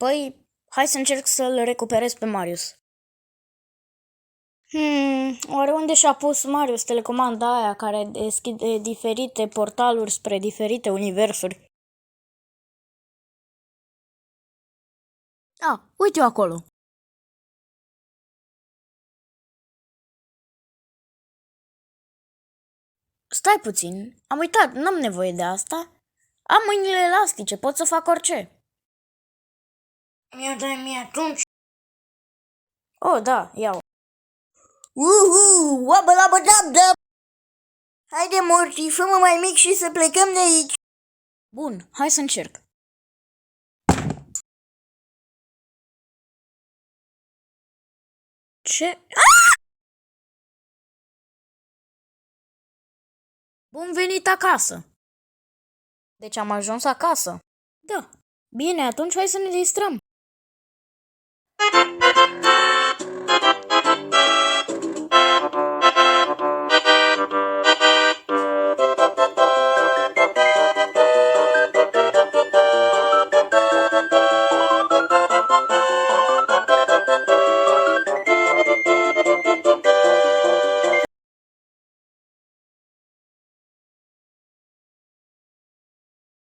Păi, hai să încerc să-l recuperez pe Marius. Oare unde și-a pus Marius telecomanda aia care deschide diferite portaluri spre diferite universuri? Uite-o acolo. Stai puțin, am uitat, n-am nevoie de asta. Am mâinile elastice, pot să fac orice. Mi-o dai mie atunci? Oh, da, iau. Uhu, wabba-labba-dab-dab! Haide, Morty, fă-mă mai mic și să plecăm de aici. Bun, hai să încerc. Ce? Bun venit acasă! Deci am ajuns acasă? Da. Bine, atunci hai să ne distrăm.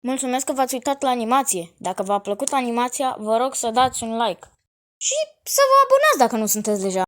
Mulțumesc că v-ați uitat la animație. Dacă v-a plăcut animația, vă rog să dați un like. Și să vă abonați dacă nu sunteți deja.